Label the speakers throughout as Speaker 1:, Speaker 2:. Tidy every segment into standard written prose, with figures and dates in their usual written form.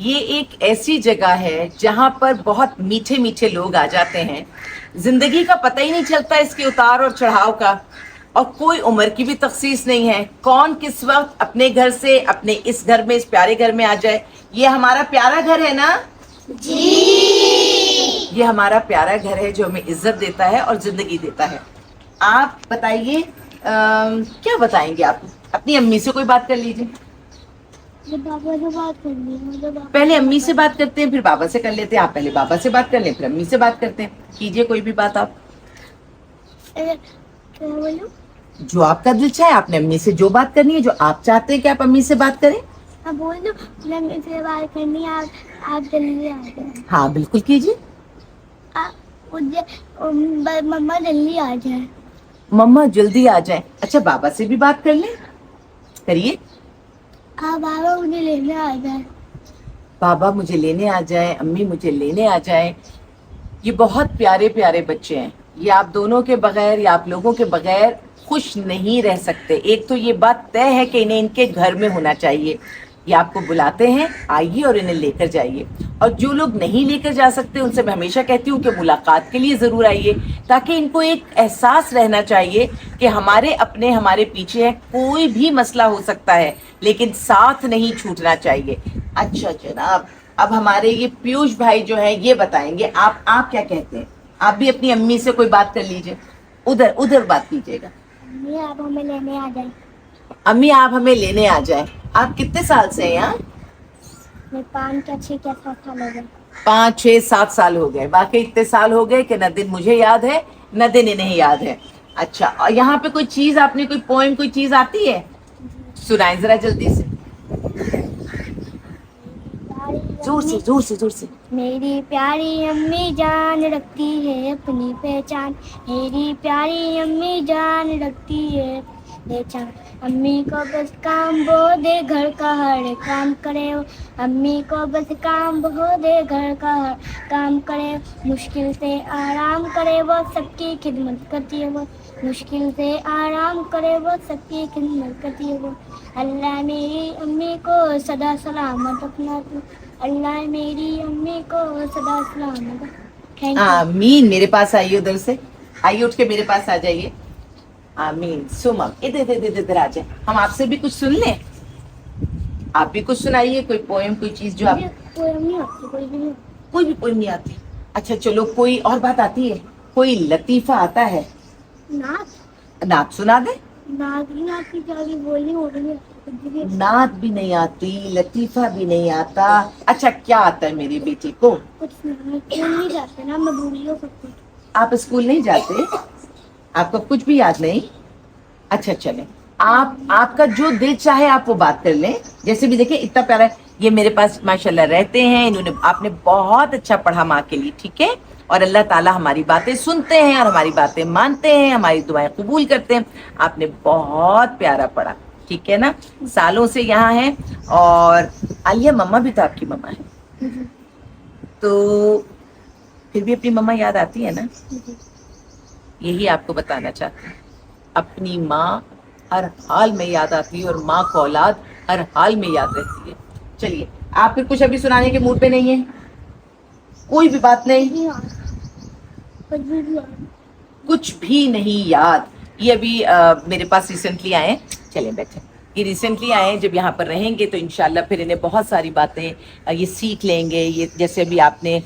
Speaker 1: یہ ایک ایسی جگہ ہے جہاں پر بہت میٹھے میٹھے لوگ آ جاتے ہیں. زندگی کا پتہ ہی نہیں چلتا اس کے اتار اور چڑھاؤ کا, اور کوئی عمر کی بھی تخصیص نہیں ہے. کون کس وقت اپنے گھر سے اپنے اس گھر میں, اس پیارے گھر میں آ جائے. یہ ہمارا پیارا گھر ہے نا جی, یہ ہمارا پیارا گھر ہے جو ہمیں عزت دیتا ہے اور زندگی دیتا ہے. آپ بتائیے کیا بتائیں گے. آپ اپنی امی سے کوئی بات کر لیجیے.
Speaker 2: بابا سے بات کرنی ہے,
Speaker 1: پہلے امی سے بات کرتے ہیں پھر بابا سے کر لیتے ہیں. آپ پہلے بابا سے بات کر لیں پھر امی سے بات کرتے ہیں. کیجئے کوئی بھی بات. آپ
Speaker 2: کیا بولوں,
Speaker 1: جو آپ کا دل چاہے. آپ نے امی سے جو بات کرنی ہے, جو آپ چاہتے ہیں کہ آپ امی سے بات کریں.
Speaker 2: اب بول دو امی سے بات کرنی ہے, آپ جلدی آ جائیں.
Speaker 1: ہاں بالکل کیجیے.
Speaker 2: مجھے مما جلدی آ جائے.
Speaker 1: مما جلدی آ جائیں. اچھا بابا سے بھی بات کر لیں, کریے.
Speaker 2: ہاں بابا مجھے لینے آ جائے.
Speaker 1: بابا مجھے لینے آ جائیں, امی مجھے لینے آ جائیں. یہ بہت پیارے پیارے بچے ہیں. یہ آپ دونوں کے بغیر یا آپ لوگوں کے بغیر خوش نہیں رہ سکتے. ایک تو یہ بات طے ہے کہ انہیں ان کے گھر میں ہونا چاہیے. یہ آپ کو بلاتے ہیں, آئیے اور انہیں لے کر جائیے. اور جو لوگ نہیں لے کر جا سکتے ان سے میں ہمیشہ کہتی ہوں کہ ملاقات کے لیے ضرور آئیے, تاکہ ان کو ایک احساس رہنا چاہیے کہ ہمارے اپنے ہمارے پیچھے ہیں. کوئی بھی مسئلہ ہو سکتا ہے لیکن ساتھ نہیں چھوٹنا چاہیے. اچھا جناب, اب ہمارے یہ پیوش بھائی جو ہیں یہ بتائیں گے. آپ کیا کہتے ہیں. آپ بھی اپنی امی سے کوئی بات کر لیجئے. ادھر بات کیجئے گا.
Speaker 2: امی آپ ہمیں لینے آ جائیں.
Speaker 1: امی آپ ہمیں لینے آ جائیں. آپ کتنے سال سے ہیں یہاں.
Speaker 2: میں 5 یا 6 یا 7 سال ہو گئے.
Speaker 1: 5 6 7 سال ہو گئے. باقی اتنے سال ہو گئے کہ نہ دن مجھے یاد ہے نہ دن انہیں یاد ہے. اچھا, اور یہاں پہ کوئی چیز آپ نے کوئی پوئم کوئی چیز آتی ہے, سنائیں ذرا جلدی سے. زور سے.
Speaker 2: میری پیاری امی جان رکھتی ہے اپنی پہچان. میری پیاری امی جان رکھتی ہے پہچان. امی کو بس کام وہ دے گھر کا ہر کام کرے وہ. امی کو بس کام وہ دے گھر کا ہر کام کرے. مشکل سے آرام کرے وہ سب کی خدمت کرتی ہے وہ. مشکل سے آرام کرے وہ سب کی خدمت کرتی ہے وہ. اللہ میری امی کو سدا سلامت رکھنا تو. اللہ میری امی کو سدا سلامت. Thank you.
Speaker 1: آمین. میرے پاس آئیے, ادھر سے آئیے, اٹھ کے میرے پاس آ جائیے. آمین. سمم ادھر آ جائیں. ہم آپ سے بھی کچھ سن لیں. آپ بھی کچھ سنائیے, کوئی پوئم کوئی چیز جو آپ.
Speaker 2: کوئی نہیں آتی, کوئی بھی نہیں.
Speaker 1: کوئی بھی پوئم نہیں آتی. اچھا چلو, کوئی اور بات آتی ہے, کوئی لطیفہ آتا ہے. نعت سنا دیں.
Speaker 2: نعت نہیں آتی, جاگے بولنی ہو رہی ہے.
Speaker 1: نعت بھی نہیں آتی, لطیفہ بھی نہیں آتا. اچھا کیا آتا ہے میری بیٹی کو.
Speaker 2: کچھ نہیں جاتے نا, میں بھول ہو سکتی.
Speaker 1: آپ اسکول نہیں جاتے, آپ کو کچھ بھی یاد نہیں. اچھا چلیں, آپ کا جو دل چاہے آپ وہ بات کر لیں. جیسے بھی دیکھیں اتنا پیارا ہے, یہ میرے پاس ماشاءاللہ رہتے ہیں. انہوں نے, آپ نے بہت اچھا پڑھا ماں کے لیے, ٹھیک ہے. اور اللہ تعالیٰ ہماری باتیں سنتے ہیں اور ہماری باتیں مانتے ہیں, ہماری دعائیں قبول کرتے ہیں. آپ نے بہت پیارا پڑھا, ٹھیک ہے نا. سالوں سے یہاں ہیں. اور عالیہ مما بھی تو آپ کی مما ہے, تو پھر بھی اپنی مما یاد آتی ہے نا. یہی آپ کو بتانا چاہتی ہوں. اپنی ماں ہر حال میں یاد آتی ہے, اور ماں کو اولاد ہر حال میں یاد رہتی ہے. چلیے, آپ پھر کچھ ابھی سنانے کے موڈ پہ نہیں ہیں. کوئی بھی بات نہیں. کچھ بھی نہیں یاد. یہ ابھی میرے پاس ریسنٹلی آئے ہیں. چلیں بیٹھیں. یہ ریسنٹلی آئے ہیں, جب یہاں پر رہیں گے تو انشاءاللہ پھر انہیں بہت ساری باتیں یہ سیکھ لیں گے. یہ جیسے ابھی آپ نے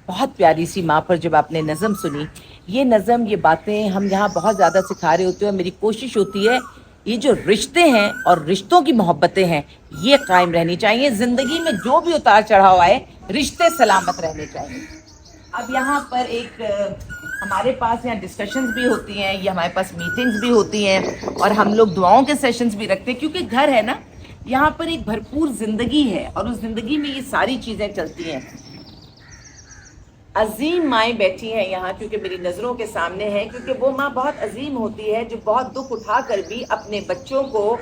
Speaker 1: بہت پیاری سی ماں پر جب آپ نے نظم سنی, یہ نظم, یہ باتیں ہم یہاں بہت زیادہ سکھا رہے ہوتے ہیں. اور میری کوشش ہوتی ہے یہ جو رشتے ہیں اور رشتوں کی محبتیں ہیں یہ قائم رہنی چاہیے. زندگی میں جو بھی اتار چڑھاؤ آئے, رشتے سلامت رہنے چاہیے. اب یہاں پر ایک ہمارے پاس یہاں ڈسکشنز بھی ہوتی ہیں, یہ ہمارے پاس میٹنگز بھی ہوتی ہیں, اور ہم لوگ دعاؤں کے سیشنز بھی رکھتے ہیں. کیونکہ گھر ہے نا, یہاں پر ایک بھرپور زندگی ہے, اور اس زندگی میں یہ ساری چیزیں چلتی ہیں. عظیم مائیں بیٹھی ہیں یہاں, کیونکہ میری نظروں کے سامنے ہیں. کیونکہ وہ ماں بہت عظیم ہوتی ہے جو بہت دکھ اٹھا کر بھی اپنے بچوں کو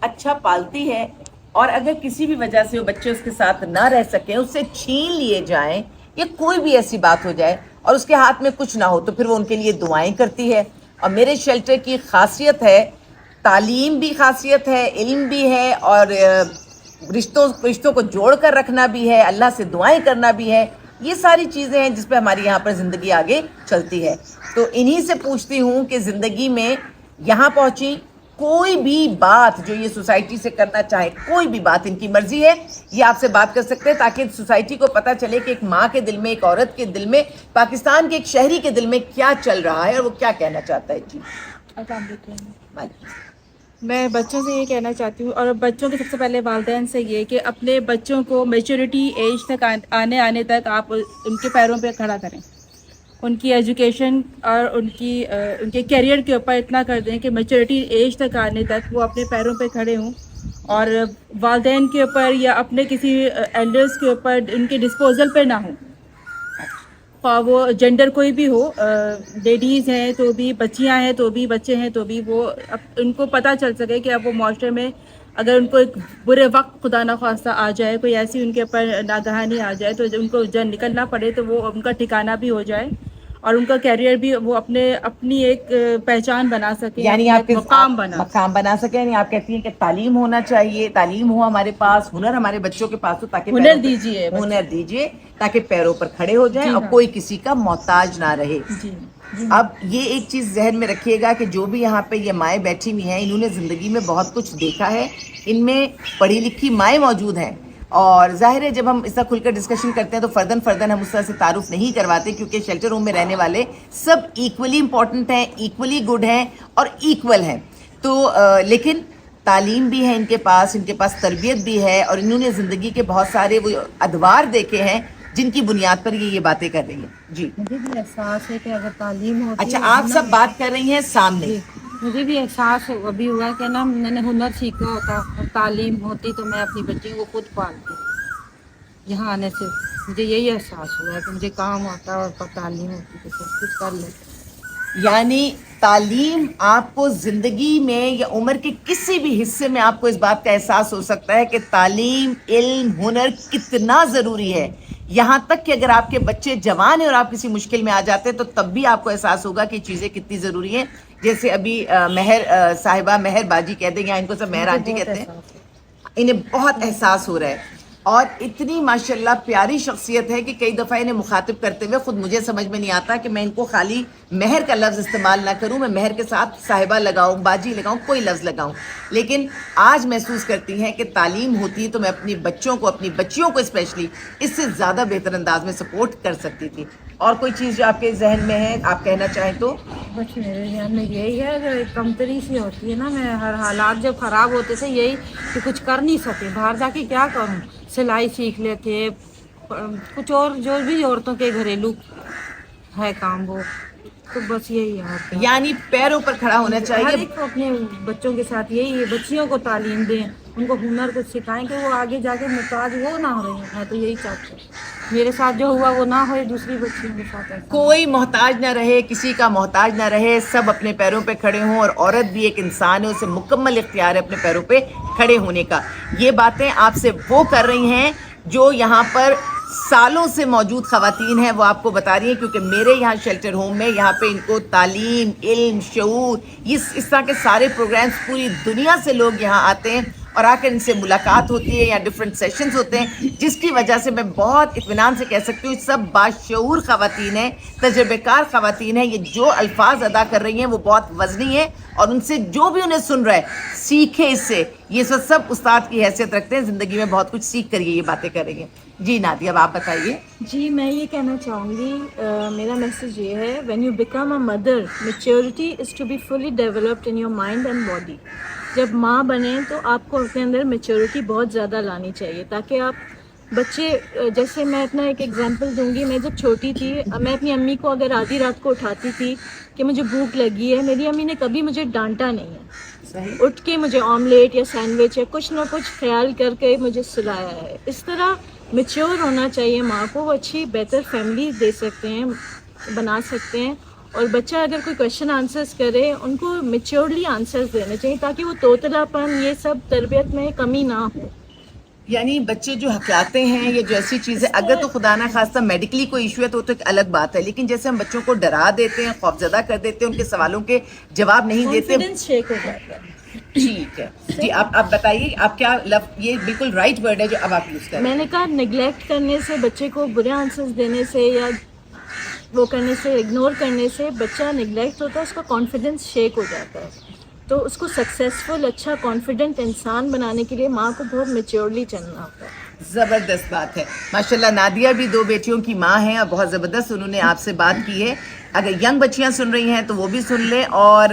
Speaker 1: اچھا پالتی ہے. اور اگر کسی بھی وجہ سے وہ بچے اس کے ساتھ نہ رہ سکیں, اس سے چھین لیے جائیں, یا کوئی بھی ایسی بات ہو جائے اور اس کے ہاتھ میں کچھ نہ ہو, تو پھر وہ ان کے لیے دعائیں کرتی ہے. اور میرے شیلٹر کی خاصیت ہے, تعلیم بھی خاصیت ہے, علم بھی ہے, اور رشتوں کو جوڑ کر رکھنا بھی ہے, اللہ سے دعائیں کرنا بھی ہے. یہ ساری چیزیں ہیں جس پہ ہماری یہاں پر زندگی آگے چلتی ہے. تو انہی سے پوچھتی ہوں کہ زندگی میں یہاں پہنچی, کوئی بھی بات جو یہ سوسائٹی سے کرنا چاہے, کوئی بھی بات ان کی مرضی ہے, یہ آپ سے بات کر سکتے ہیں تاکہ سوسائٹی کو پتہ چلے کہ ایک ماں کے دل میں, ایک عورت کے دل میں, پاکستان کے ایک شہری کے دل میں کیا چل رہا ہے اور وہ کیا کہنا چاہتا ہے. جی
Speaker 3: السلام علیکم.
Speaker 1: وعلیکم.
Speaker 3: میں بچوں سے یہ کہنا چاہتی ہوں, اور بچوں کے سب سے پہلے والدین سے یہ کہ اپنے بچوں کو میچورٹی ایج تک آنے تک آپ ان کے پیروں پہ کھڑا کریں. ان کی ایجوکیشن اور ان کے کیریئر کے اوپر اتنا کر دیں کہ میچورٹی ایج تک آنے تک وہ اپنے پیروں پہ کھڑے ہوں, اور والدین کے اوپر یا اپنے کسی ایلڈرس کے اوپر ان کے ڈسپوزل پہ نہ ہوں. وہ جینڈر کوئی بھی ہو, لیڈیز ہیں تو بھی, بچیاں ہیں تو بھی, بچے ہیں تو بھی, وہ ان کو پتہ چل سکے کہ اب وہ معاشرے میں اگر ان کو ایک برے وقت خدا نخواستہ آ جائے, کوئی ایسی ان کے اوپر ناگہانی آ جائے تو ان کو جب نکلنا پڑے تو وہ ان کا ٹھکانہ بھی ہو جائے اور ان کا کیریئر بھی, وہ اپنی ایک پہچان بنا سکیں,
Speaker 1: یعنی
Speaker 3: اپنا
Speaker 1: آپ کے
Speaker 3: ایک
Speaker 1: مقام بنا سکیں. یعنی آپ کہتی ہیں کہ تعلیم ہونا چاہیے, تعلیم ہو ہمارے پاس, ہنر ہمارے بچوں کے پاس ہو تاکہ
Speaker 3: ہنر دیجیے,
Speaker 1: ہنر دیجیے تاکہ پیروں پر کھڑے ہو جائیں اور کوئی کسی کا محتاج نہ رہے. اب یہ ایک چیز ذہن میں رکھیے گا کہ جو بھی یہاں پہ یہ مائیں بیٹھی ہوئی ہیں, انہوں نے زندگی میں بہت کچھ دیکھا ہے, ان میں پڑھی لکھی مائیں موجود ہیں, اور ظاہر ہے جب ہم اس طرح کھل کر ڈسکشن کرتے ہیں تو فرداً ہم اس طرح سے تعارف نہیں کرواتے, کیونکہ شیلٹر ہوم میں رہنے والے سب ایکولی امپورٹنٹ ہیں, ایکولی گڈ ہیں اور ایکول ہیں. تو لیکن تعلیم بھی ہے ان کے پاس تربیت بھی ہے, اور انہوں نے زندگی کے بہت سارے وہ ادوار دیکھے ہیں جن کی بنیاد پر یہ باتیں کر رہی ہیں. جی
Speaker 4: مجھے بھی احساس ہے کہ اگر تعلیم ہوتی
Speaker 1: اچھا, آپ سب بات کر رہی ہیں سامنے.
Speaker 4: مجھے بھی احساس ابھی ہوا کہ نا میں نے ہنر سیکھا ہوتا اور تعلیم ہوتی تو میں اپنی بچیوں کو خود پالتی. یہاں آنے سے مجھے یہی احساس ہوا ہے کہ مجھے کام ہوتا اور تعلیم ہوتی تو سب کچھ کر لیتے.
Speaker 1: یعنی تعلیم آپ کو زندگی میں یا عمر کے کسی بھی حصے میں آپ کو اس بات کا احساس ہو سکتا ہے کہ تعلیم, علم, ہنر کتنا ضروری ہے. یہاں تک کہ اگر آپ کے بچے جوان ہیں اور آپ کسی مشکل میں آ جاتے ہیں تو تب بھی آپ کو احساس ہوگا کہ چیزیں کتنی ضروری ہیں. جیسے ابھی مہر صاحبہ, مہر باجی کہتے ہیں, یا ان کو سب مہر آنٹی کہتے ہیں, انہیں بہت احساس ہو رہا ہے, اور اتنی ماشاءاللہ پیاری شخصیت ہے کہ کئی دفعہ انہیں مخاطب کرتے ہوئے خود مجھے سمجھ میں نہیں آتا کہ میں ان کو خالی مہر کا لفظ استعمال نہ کروں, میں مہر کے ساتھ صاحبہ لگاؤں, باجی لگاؤں, کوئی لفظ لگاؤں. لیکن آج محسوس کرتی ہیں کہ تعلیم ہوتی تو میں اپنی بچوں کو, اپنی بچیوں کو اسپیشلی اس سے زیادہ بہتر انداز میں سپورٹ کر سکتی تھی. اور کوئی چیز جو آپ کے ذہن میں ہے آپ کہنا چاہیں تو؟
Speaker 4: بس میرے ذہن میں یہی ہے کہ کمتری سی ہوتی ہے نا, میں ہر حالات جب خراب ہوتے تھے یہی کہ کچھ کر نہیں سکے, باہر جا کے کیا کروں, سلائی سیکھ لیتے, کچھ اور جو بھی عورتوں کے گھریلو ہے کام وہ, تو بس یہی ہے.
Speaker 1: یعنی پیروں پر کھڑا ہونا
Speaker 4: ہر
Speaker 1: چاہیے.
Speaker 4: ایک کو اپنے بچوں کے ساتھ یہی ہے, بچیوں کو تعلیم دیں, ان کو ہنر کو سکھائیں کہ وہ آگے جا کے محتاج وہ نہ ہو رہی ہیں. میں تو یہی چاہتی ہوں میرے ساتھ جو ہوا وہ نہ ہوئے دوسری بچیوں کے ساتھ.
Speaker 1: کوئی محتاج نہ رہے, کسی کا محتاج نہ رہے, سب اپنے پیروں پہ کھڑے ہوں, اور عورت بھی ایک انسان ہے, اسے مکمل اختیار ہے اپنے پیروں پہ کھڑے ہونے کا. یہ باتیں آپ سے وہ کر رہی ہیں جو یہاں پر سالوں سے موجود خواتین ہیں, وہ آپ کو بتا رہی ہیں, کیونکہ میرے یہاں شیلٹر ہوم میں یہاں پہ ان کو تعلیم, علم, شعور, اس طرح کے سارے پروگرامز, پوری دنیا سے لوگ یہاں آتے ہیں اور آ کر ان سے ملاقات ہوتی ہے یا ڈفرینٹ سیشنز ہوتے ہیں, جس کی وجہ سے میں بہت اطمینان سے کہہ سکتی ہوں سب باشعور خواتین ہیں, تجربے کار خواتین ہیں. یہ جو الفاظ ادا کر رہی ہیں وہ بہت وزنی ہیں, اور ان سے جو بھی انہیں سن رہا ہے سیکھے اس سے. یہ سب استاد کی حیثیت رکھتے ہیں, زندگی میں بہت کچھ سیکھ کر یہ باتیں کر رہی ہیں. جی نادیہ, اب آپ بتائیے.
Speaker 3: جی میں یہ کہنا چاہوں گی, میرا میسیج یہ ہے, when you become a mother maturity is to be fully developed in your mind and body. جب ماں بنیں تو آپ کو اپنے اندر میچیورٹی بہت زیادہ لانی چاہیے, تاکہ آپ بچے, جیسے میں اپنا ایک ایگزامپل دوں گی. میں جب چھوٹی تھی میں اپنی امی کو اگر آدھی رات کو اٹھاتی تھی کہ مجھے بھوک لگی ہے, میری امی نے کبھی مجھے ڈانٹا نہیں ہے, اٹھ کے مجھے آملیٹ یا سینڈوچ یا کچھ نہ کچھ خیال کر کے مجھے سلایا ہے. اس طرح میچور ہونا چاہیے ماں کو, وہ اچھی بہتر فیملی دے سکتے ہیں, بنا سکتے ہیں. اور بچہ اگر کوئی کویشچن آنسرس کرے ان کو میچورلی آنسرس دینے چاہیے, تاکہ وہ توتلا پن یہ سب تربیت میں کمی نہ ہو.
Speaker 1: یعنی بچے جو حقلاتے ہیں یہ جو ایسی چیزیں, اگر تو خدا نہ خواستہ میڈیکلی کوئی ایشو ہے تو ایک الگ بات ہے, لیکن جیسے ہم بچوں کو ڈرا دیتے ہیں, خوفزدہ کر دیتے ہیں, ان کے سوالوں کے جواب نہیں دیتے,
Speaker 3: کانفیڈنس شیک ہو جاتا ہے.
Speaker 1: ٹھیک ہے جی, آپ بتائیے آپ کیا یہ بالکل رائٹ ورڈ ہے جو اب آپ یوز کر رہے
Speaker 5: میں نے کہا نگلیکٹ کرنے سے, بچے کو برے آنسرز دینے سے یا وہ کرنے سے, اگنور کرنے سے بچہ نگلیکٹ ہوتا ہے, اس کا کانفیڈنس شیک ہو جاتا ہے. تو اس کو سکسیزفل اچھا کانفیڈنٹ انسان بنانے کے لیے ماں کو بہت میچیورلی چلنا ہوتا ہے.
Speaker 1: زبردست بات ہے ماشاءاللہ. نادیہ بھی 2 بیٹیوں کی ماں ہیں اور بہت زبردست انہوں نے آپ سے بات کی ہے. اگر ینگ بچیاں سن رہی ہیں تو وہ بھی سن لیں, اور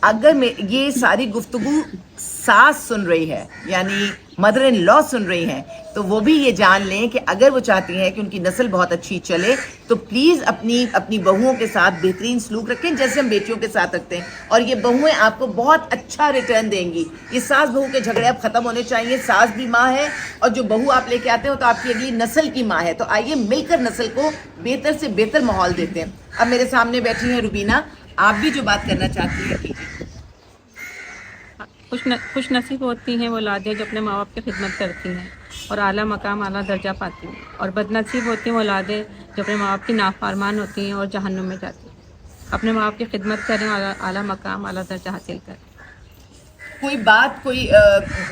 Speaker 1: اگر یہ ساری گفتگو ساس سن رہی ہے یعنی مدر ان لا سن رہی ہیں تو وہ بھی یہ جان لیں کہ اگر وہ چاہتی ہیں کہ ان کی نسل بہت اچھی چلے تو پلیز اپنی بہوؤں کے ساتھ بہترین سلوک رکھیں جیسے ہم بیٹیوں کے ساتھ رکھتے ہیں, اور یہ بہویں آپ کو بہت اچھا ریٹرن دیں گی. یہ ساس بہو کے جھگڑے اب ختم ہونے چاہیے. ساس بھی ماں ہے اور جو بہو آپ لے کے آتے ہو تو آپ کی اگلی نسل کی ماں ہے. تو آئیے مل کر نسل کو بہتر سے بہتر ماحول دیتے ہیں. اب میرے سامنے بیٹھی ہیں روبینہ, آپ بھی جو بات کرنا چاہتی ہیں کیجیے.
Speaker 6: خوش نصیب ہوتی ہیں وہ اولادیں جو اپنے ماں باپ کی خدمت کرتی ہیں اور اعلیٰ مقام اعلیٰ درجہ پاتی ہیں, اور بد نصیب ہوتی ہیں وہ اولادیں جو اپنے ماں باپ کی نافرمان ہوتی ہیں اور جہنم میں جاتی ہیں. اپنے ماں باپ کی خدمت کریں اور اعلیٰ مقام اعلیٰ درجہ حاصل کریں.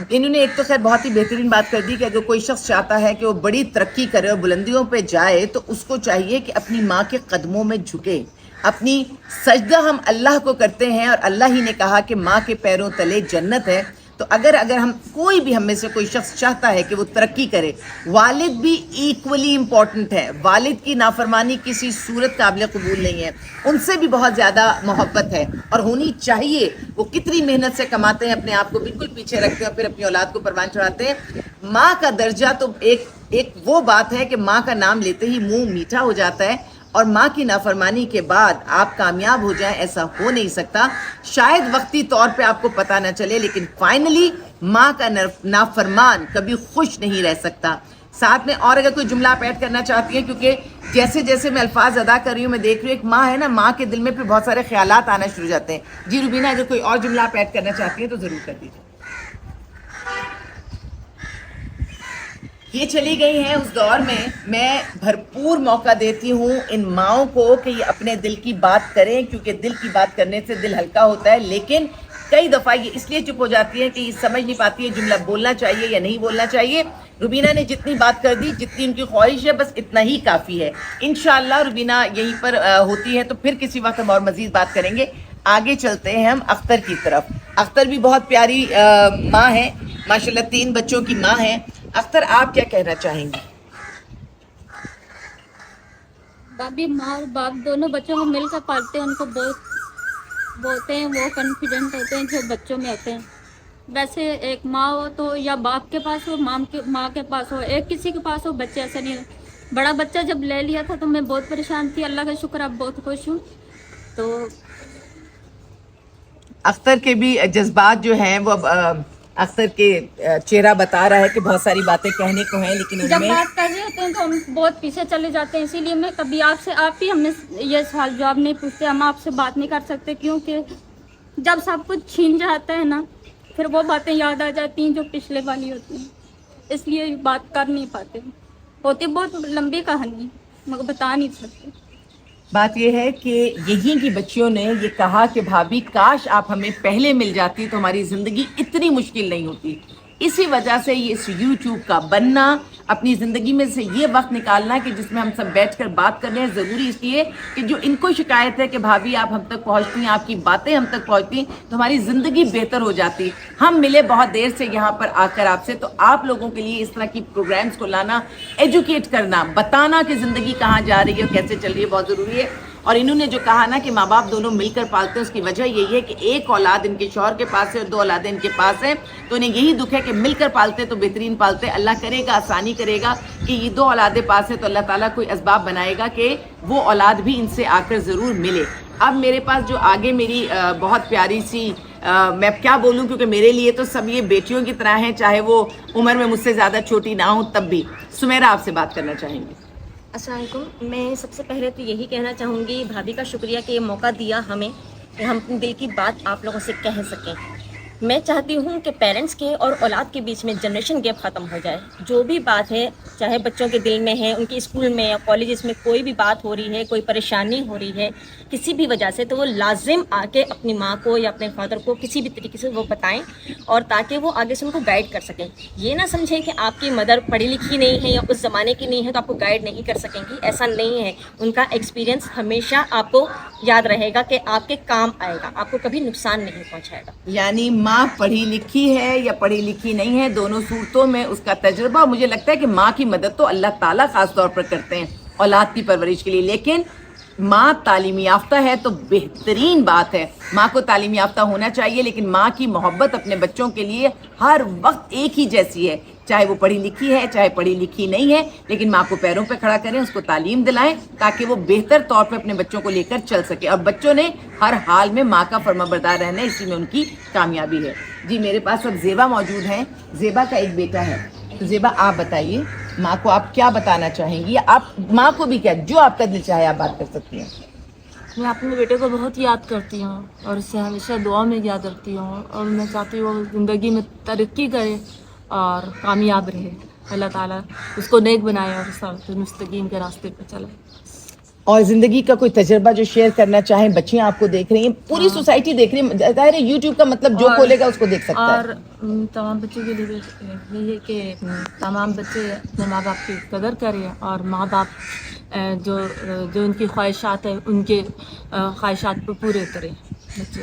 Speaker 1: انہوں نے ایک تو خیر بہت ہی بہترین بات کر دی کہ اگر کوئی شخص چاہتا ہے کہ وہ بڑی ترقی کرے اور بلندیوں پہ جائے تو اس کو چاہیے کہ اپنی ماں کے قدموں میں جھکے. اپنی سجدہ ہم اللہ کو کرتے ہیں اور اللہ ہی نے کہا کہ ماں کے پیروں تلے جنت ہے. تو اگر ہم کوئی بھی ہم میں سے کوئی شخص چاہتا ہے کہ وہ ترقی کرے, والد بھی ایکولی امپورٹنٹ ہے. والد کی نافرمانی کسی صورت قابل قبول نہیں ہے, ان سے بھی بہت زیادہ محبت ہے اور ہونی چاہیے. وہ کتنی محنت سے کماتے ہیں, اپنے آپ کو بالکل پیچھے رکھتے ہیں اور پھر اپنی اولاد کو پروان چڑھاتے ہیں. ماں کا درجہ تو ایک وہ بات ہے کہ ماں کا نام لیتے ہی منہ میٹھا ہو جاتا ہے, اور ماں کی نافرمانی کے بعد آپ کامیاب ہو جائیں ایسا ہو نہیں سکتا. شاید وقتی طور پہ آپ کو پتہ نہ چلے, لیکن فائنلی ماں کا نافرمان کبھی خوش نہیں رہ سکتا. ساتھ میں اور اگر کوئی جملہ آپ ایڈ کرنا چاہتی ہیں, کیونکہ جیسے جیسے میں الفاظ ادا کر رہی ہوں میں دیکھ رہی ہوں ایک ماں ہے نا, ماں کے دل میں پھر بہت سارے خیالات آنا شروع ہو جاتے ہیں. جی روبینہ, اگر کوئی اور جملہ آپ ایڈ کرنا چاہتی ہیں تو ضرور کر دیجیے. یہ چلی گئی ہیں اس دور میں بھرپور موقع دیتی ہوں ان ماؤں کو کہ یہ اپنے دل کی بات کریں, کیونکہ دل کی بات کرنے سے دل ہلکا ہوتا ہے. لیکن کئی دفعہ یہ اس لیے چپ ہو جاتی ہے کہ یہ سمجھ نہیں پاتی ہے جملہ بولنا چاہیے یا نہیں بولنا چاہیے. روبینہ نے جتنی بات کر دی, جتنی ان کی خواہش ہے, بس اتنا ہی کافی ہے. انشاءاللہ روبینہ یہیں پر ہوتی ہے تو پھر کسی وقت ہم اور مزید بات کریں گے. آگے چلتے ہیں ہم اختر کی طرف. اختر بھی بہت پیاری ماں ہے ماشاءاللہ, 3 بچوں کی ماں ہے. اختر, آپ کیا کہنا چاہیں گی؟
Speaker 7: بھابھی ماں اور باپ دونوں بچوں کو مل کر پالتے ہیں, ان کو بہت بولتے ہیں, وہ کانفیڈنٹ ہوتے ہیں جو بچوں میں ہوتے ہیں. ویسے ایک ماں ہو تو یا باپ کے پاس ہو, ماں کے پاس ہو, ایک کسی کے پاس ہو, بچے ایسا نہیں ہے. بڑا بچہ جب لے لیا تھا تو میں بہت پریشان تھی. اللہ کا شکر اب بہت خوش ہوں. تو
Speaker 1: اختر کے بھی جذبات جو ہیں وہ اختر کے چہرہ بتا رہا ہے کہ بہت ساری باتیں کہنے کو ہیں, لیکن ان
Speaker 7: جب
Speaker 1: میں
Speaker 7: بات کر رہے ہوتے ہیں تو ہم بہت پیچھے چلے جاتے ہیں. اسی لیے میں کبھی آپ ہی ہمیں یہ سوال جواب نہیں پوچھتے, ہم آپ سے بات نہیں کر سکتے, کیونکہ جب سب کچھ چھین جاتا ہے نا پھر وہ باتیں یاد آ جاتی ہیں جو پچھلے والی ہوتی ہیں. اس لیے بات کر نہیں پاتے. ہوتی بہت لمبی کہانی مگر بتا نہیں سکتے.
Speaker 1: بات یہ ہے کہ یہیں کی بچیوں نے یہ کہا کہ بھابھی کاش آپ ہمیں پہلے مل جاتی تو ہماری زندگی اتنی مشکل نہیں ہوتی. اسی وجہ سے یہ اس یوٹیوب کا بننا, اپنی زندگی میں سے یہ وقت نکالنا کہ جس میں ہم سب بیٹھ کر بات کر رہے ہیں, ضروری اس لیے کہ جو ان کو شکایت ہے کہ بھابھی آپ ہم تک پہنچتی ہیں, آپ کی باتیں ہم تک پہنچتی ہیں تو ہماری زندگی بہتر ہو جاتی. ہم ملے بہت دیر سے یہاں پر آ کر آپ سے, تو آپ لوگوں کے لیے اس طرح کی پروگرامز کو لانا, ایجوکیٹ کرنا, بتانا کہ زندگی کہاں جا رہی ہے اور کیسے چل رہی ہے بہت ضروری ہے. اور انہوں نے جو کہا نا کہ ماں باپ دونوں مل کر پالتے ہیں, اس کی وجہ یہی ہے کہ ایک اولاد ان کے شوہر کے پاس ہے اور 2 اولادیں ان کے پاس ہیں, تو انہیں یہی دکھ ہے کہ مل کر پالتے تو بہترین پالتے. اللہ کرے گا, آسانی کرے گا کہ یہ 2 اولادیں پاس ہیں تو اللہ تعالیٰ کوئی اسباب بنائے گا کہ وہ اولاد بھی ان سے آ کر ضرور ملے. اب میرے پاس جو آگے میری بہت پیاری سی میں کیا بولوں, کیونکہ میرے لیے تو سب یہ بیٹیوں کی طرح ہیں, چاہے وہ عمر میں مجھ سے زیادہ چھوٹی نہ ہوں تب بھی. سمیرہ آپ سے بات کرنا چاہیں گی.
Speaker 8: السلام علیکم. میں سب سے پہلے تو یہی کہنا چاہوں گی بھابھی کا شکریہ کہ یہ موقع دیا ہمیں کہ ہم اپنے دل کی بات آپ لوگوں سے کہہ سکیں. میں چاہتی ہوں کہ پیرنٹس کے اور اولاد کے بیچ میں جنریشن گیپ ختم ہو جائے. جو بھی بات ہے, چاہے بچوں کے دل میں ہے, ان کے اسکول میں یا کالجز میں کوئی بھی بات ہو رہی ہے, کوئی پریشانی ہو رہی ہے کسی بھی وجہ سے, تو وہ لازم آ کے اپنی ماں کو یا اپنے فادر کو کسی بھی طریقے سے وہ بتائیں, اور تاکہ وہ آگے سے ان کو گائیڈ کر سکیں. یہ نہ سمجھیں کہ آپ کی مدر پڑھی لکھی نہیں ہے یا اس زمانے کی نہیں ہے تو آپ کو گائیڈ نہیں کر سکیں گی. ایسا نہیں ہے. ان کا ایکسپیرینس ہمیشہ آپ کو یاد رہے گا کہ آپ کے کام آئے گا, آپ کو کبھی نقصان نہیں پہنچائے گا.
Speaker 1: یعنی ماں پڑھی لکھی ہے یا پڑھی لکھی نہیں ہے, دونوں صورتوں میں اس کا تجربہ, مجھے لگتا ہے کہ ماں کی مدد تو اللہ تعالیٰ خاص طور پر کرتے ہیں اولاد کی پرورش کے لیے, لیکن ماں تعلیم یافتہ ہے تو بہترین بات ہے. ماں کو تعلیم یافتہ ہونا چاہیے, لیکن ماں کی محبت اپنے بچوں کے لیے ہر وقت ایک ہی جیسی ہے, چاہے وہ پڑھی لکھی ہے چاہے پڑھی لکھی نہیں ہے, لیکن ماں کو پیروں پہ کھڑا کریں, اس کو تعلیم دلائیں تاکہ وہ بہتر طور پہ اپنے بچوں کو لے کر چل سکے. اور بچوں نے ہر حال میں ماں کا فرما بردار رہنا ہے, اسی میں ان کی کامیابی ہے. جی میرے پاس اب زیبا موجود ہیں. زیبا کا ایک بیٹا ہے, تو زیبا آپ بتائیے ماں کو آپ کیا بتانا چاہیں گی, آپ ماں کو بھی کیا, جو آپ کا دل چاہے آپ بات کر سکتی ہیں.
Speaker 5: میں اپنے بیٹے کو بہت یاد کرتی ہوں اور اسے ہمیشہ دعا میں یاد رکھتی ہوں, اور میں چاہتی ہوں وہ زندگی میں ترقی کرے اور کامیاب رہے. اللہ تعالیٰ اس کو نیک بنائے اور صراط مستقیم کے راستے پہ چلائے.
Speaker 1: اور زندگی کا کوئی تجربہ جو شیئر کرنا چاہیں, بچیاں آپ کو دیکھ رہی ہیں, پوری سوسائٹی دیکھ رہی ہے, ظاہر ہے یوٹیوب کا مطلب جو کھولے گا اس کو دیکھ سکتا ہے.
Speaker 5: اور تمام بچوں کے لیے یہی ہے کہ تمام بچے اپنے ماں باپ کی قدر کریں, اور ماں باپ جو ان کی خواہشات ہیں ان کے خواہشات کو پورے کریں بچے.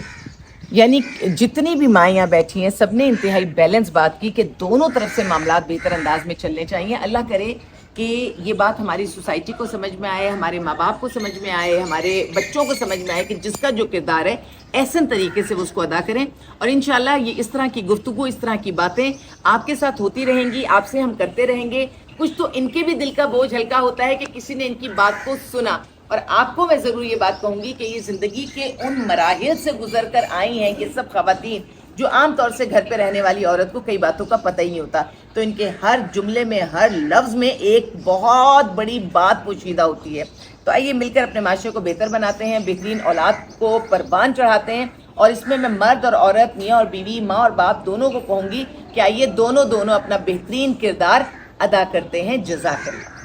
Speaker 1: یعنی جتنی بھی مائیاں بیٹھی ہیں سب نے انتہائی بیلنس بات کی کہ دونوں طرف سے معاملات بہتر انداز میں چلنے چاہیے. اللہ کرے کہ یہ بات ہماری سوسائٹی کو سمجھ میں آئے, ہمارے ماں باپ کو سمجھ میں آئے, ہمارے بچوں کو سمجھ میں آئے کہ جس کا جو کردار ہے احسن طریقے سے وہ اس کو ادا کریں. اور انشاءاللہ یہ اس طرح کی گفتگو, اس طرح کی باتیں آپ کے ساتھ ہوتی رہیں گی, آپ سے ہم کرتے رہیں گے. کچھ تو ان کے بھی دل کا بوجھ ہلکا ہوتا ہے کہ کسی نے ان کی بات کو سنا. اور آپ کو میں ضرور یہ بات کہوں گی کہ یہ زندگی کے ان مراحل سے گزر کر آئی ہیں یہ سب خواتین, جو عام طور سے گھر پہ رہنے والی عورت کو کئی باتوں کا پتہ ہی نہیں ہوتا, تو ان کے ہر جملے میں, ہر لفظ میں ایک بہت بڑی بات پوشیدہ ہوتی ہے. تو آئیے مل کر اپنے معاشرے کو بہتر بناتے ہیں, بہترین اولاد کو پروان چڑھاتے ہیں. اور اس میں مرد اور عورت, میاں اور بیوی, ماں اور باپ دونوں کو کہوں گی کہ آئیے دونوں اپنا بہترین کردار ادا کرتے ہیں. جزاک اللہ.